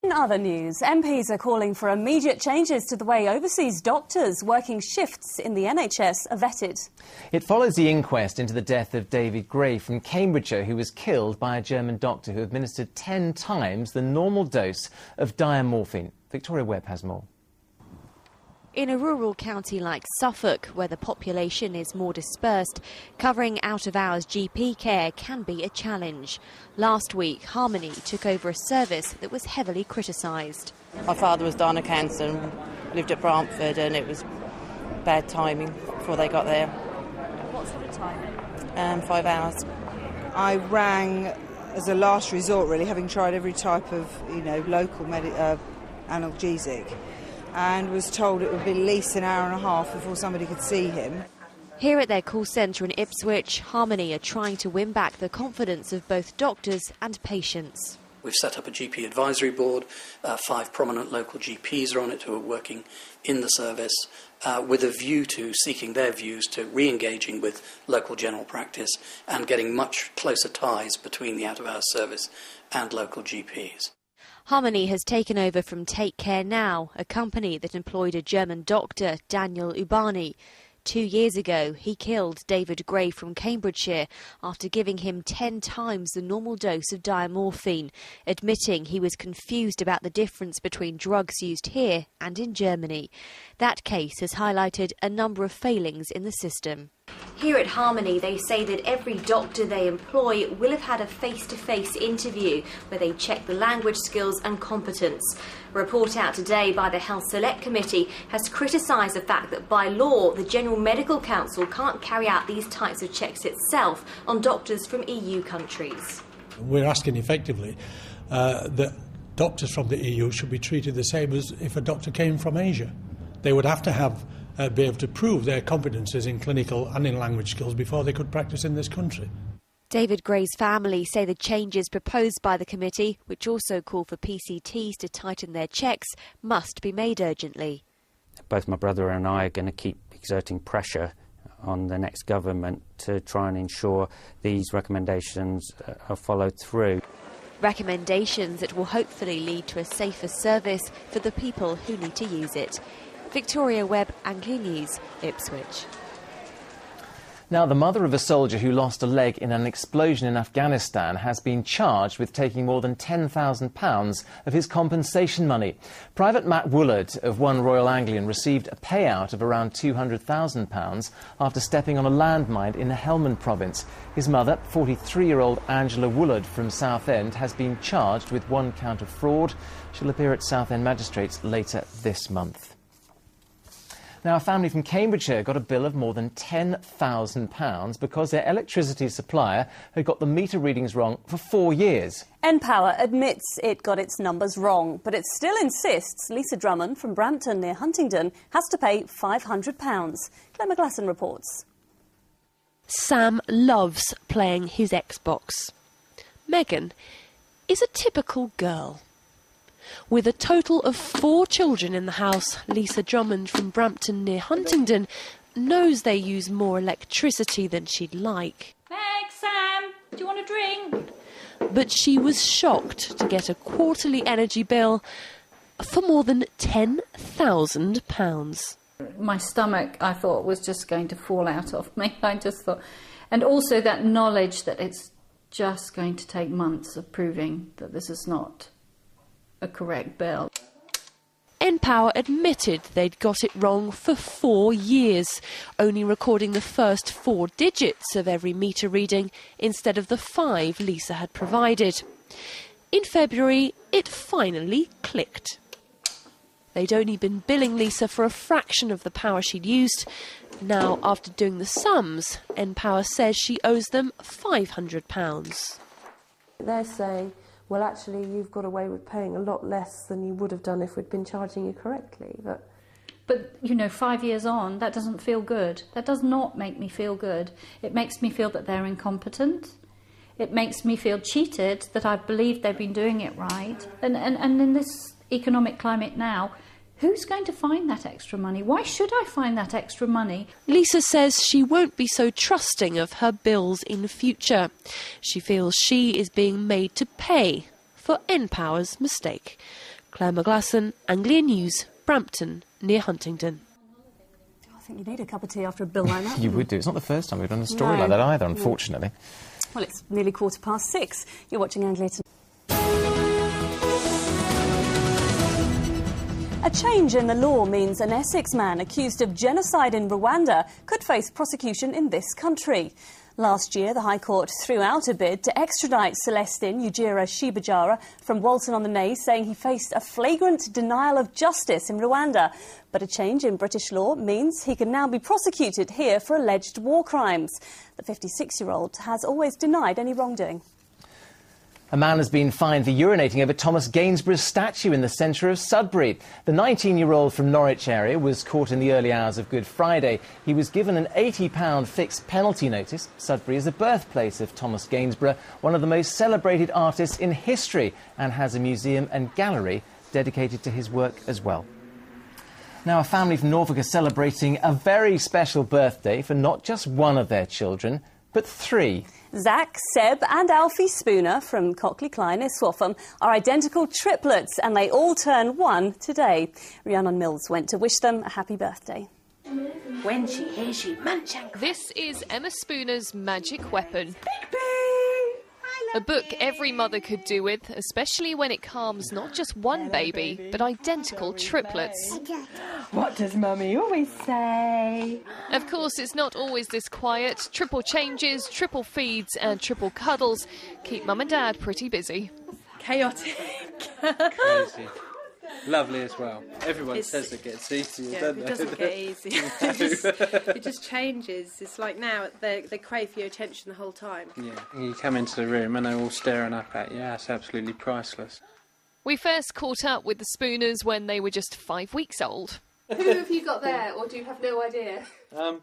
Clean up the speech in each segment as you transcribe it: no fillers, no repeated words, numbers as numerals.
In other news, MPs are calling for immediate changes to the way overseas doctors working shifts in the NHS are vetted. It follows the inquest into the death of David Gray from Cambridgeshire, who was killed by a German doctor who administered 10 times the normal dose of diamorphine. Victoria Webb has more. In a rural county like Suffolk, where the population is more dispersed, covering out-of-hours GP care can be a challenge. Last week, Harmoni took over a service that was heavily criticised. My father was dying of cancer and lived at Brantford, and it was bad timing before they got there. What sort of timing? 5 hours. I rang as a last resort, really, having tried every type of, local analgesic, and was told it would be at least an hour and a half before somebody could see him. Here at their call centre in Ipswich, Harmoni are trying to win back the confidence of both doctors and patients. We've set up a GP advisory board. 5 prominent local GPs are on it who are working in the service with a view to seeking their views, to re-engaging with local general practice and getting much closer ties between the out-of-hours service and local GPs. Harmoni has taken over from Take Care Now, a company that employed a German doctor, Daniel Ubani. 2 years ago, he killed David Gray from Cambridgeshire after giving him 10 times the normal dose of diamorphine, admitting he was confused about the difference between drugs used here and in Germany. That case has highlighted a number of failings in the system. Here at Harmoni, they say that every doctor they employ will have had a face-to-face interview where they check the language skills and competence. A report out today by the Health Select Committee has criticised the fact that by law, the General Medical Council can't carry out these types of checks itself on doctors from EU countries. We're asking effectively that doctors from the EU should be treated the same as if a doctor came from Asia. They would have to be able to prove their competences in clinical and in language skills before they could practice in this country. David Gray's family say the changes proposed by the committee, which also call for PCTs to tighten their checks, must be made urgently. Both my brother and I are going to keep exerting pressure on the next government to try and ensure these recommendations are followed through. Recommendations that will hopefully lead to a safer service for the people who need to use it. Victoria Webb, Anglia News, Ipswich. Now, the mother of a soldier who lost a leg in an explosion in Afghanistan has been charged with taking more than £10,000 of his compensation money. Private Matt Woolard of One Royal Anglian received a payout of around £200,000 after stepping on a landmine in the Helmand province. His mother, 43-year-old Angela Woolard from Southend, has been charged with 1 count of fraud. She'll appear at Southend magistrates later this month. Now, a family from Cambridgeshire got a bill of more than £10,000 because their electricity supplier had got the meter readings wrong for 4 years. npower admits it got its numbers wrong, but it still insists Lisa Drummond from Brampton near Huntingdon has to pay £500. Claire McGlasson reports. Sam loves playing his Xbox. Megan is a typical girl. With a total of 4 children in the house, Lisa Drummond from Brampton near Huntingdon knows they use more electricity than she'd like. Thanks, Sam. Do you want a drink? But she was shocked to get a quarterly energy bill for more than £10,000. My stomach, I thought, was just going to fall out of me. I just thought... And also that knowledge that it's just going to take months of proving that this is not a correct bill. npower admitted they'd got it wrong for 4 years, only recording the first 4 digits of every meter reading instead of the 5 Lisa had provided. In February, it finally clicked. They'd only been billing Lisa for a fraction of the power she'd used. Now, after doing the sums, npower says she owes them £500. They're saying, well, actually, you've got away with paying a lot less than you would have done if we'd been charging you correctly. But, 5 years on, that doesn't feel good. That does not make me feel good. It makes me feel that they're incompetent. It makes me feel cheated, that I believe they've been doing it right. And in this economic climate now, who's going to find that extra money? Why should I find that extra money? Lisa says she won't be so trusting of her bills in future. She feels she is being made to pay for npower's mistake. Claire McGlasson, Anglia News, Brampton, near Huntingdon. I think you need a cup of tea after a bill like that. You would do. It's not the first time we've done a story like that either, unfortunately. Well, it's nearly 6:15. You're watching Anglia tonight. A change in the law means an Essex man accused of genocide in Rwanda could face prosecution in this country. Last year, the High Court threw out a bid to extradite Celestin Ujira Shibajara from Walton-on-the-Naze, saying he faced a flagrant denial of justice in Rwanda. But a change in British law means he can now be prosecuted here for alleged war crimes. The 56-year-old has always denied any wrongdoing. A man has been fined for urinating over Thomas Gainsborough's statue in the centre of Sudbury. The 19-year-old from Norwich area was caught in the early hours of Good Friday. He was given an £80 fixed penalty notice. Sudbury is the birthplace of Thomas Gainsborough, one of the most celebrated artists in history, and has a museum and gallery dedicated to his work as well. Now, a family from Norfolk are celebrating a very special birthday for not just one of their children, but three. Zach, Seb and Alfie Spooner from Cockley Klein near Swaffham are identical triplets, and they all turn 1 today. Rhiannon Mills went to wish them a happy birthday. When she hears you munch and... This is Emma Spooner's magic weapon. A book every mother could do with, especially when it calms not just one baby, but identical triplets. What does Mummy always say? Of course, it's not always this quiet. Triple changes, triple feeds and triple cuddles keep Mum and Dad pretty busy. Chaotic. Crazy. Lovely as well. Everyone says it gets easier, don't they? It doesn't get easy. It just changes. It's like now they crave for your attention the whole time. Yeah. You come into the room and they're all staring up at you. That's absolutely priceless. We first caught up with the Spooners when they were just 5 weeks old. Who have you got there, or do you have no idea? No.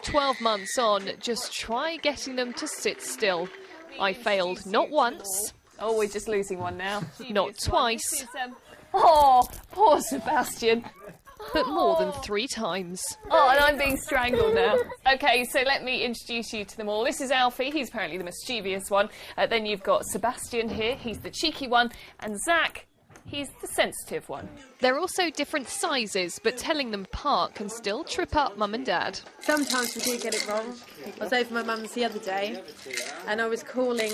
12 months on, just try getting them to sit still. I failed not once. Oh, we're just losing one now. Not twice. Oh, poor Sebastian. But more than 3 times. Oh, and I'm being strangled now. OK, so let me introduce you to them all. This is Alfie, he's apparently the mischievous one. Then you've got Sebastian here, he's the cheeky one. And Zach, he's the sensitive one. They're also different sizes, but telling them apart can still trip up Mum and Dad. Sometimes we do get it wrong. I was over my mum's the other day and I was calling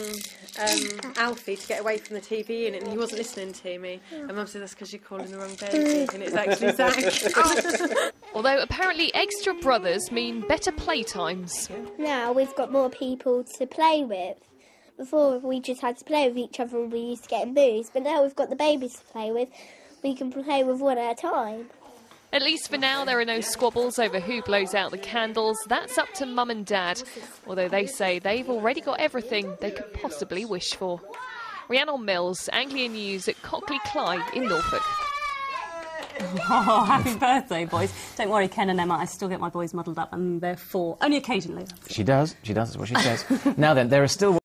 Alfie to get away from the TV unit and he wasn't listening to me. And Mum said, that's because you're calling the wrong baby, and it's actually Zach. Although apparently extra brothers mean better playtimes. Now we've got more people to play with. Before we just had to play with each other and we used to get in boos, but now we've got the babies to play with. We can play with one at a time. At least for now there are no squabbles over who blows out the candles. That's up to Mum and Dad, although they say they've already got everything they could possibly wish for. Rhiannon Mills, Anglia News at Cockley Klein in Norfolk. Oh, happy birthday, boys. Don't worry, Ken and Emma, I still get my boys muddled up and they're 4. Only occasionally. She does, that's what she says. Now then, there are still...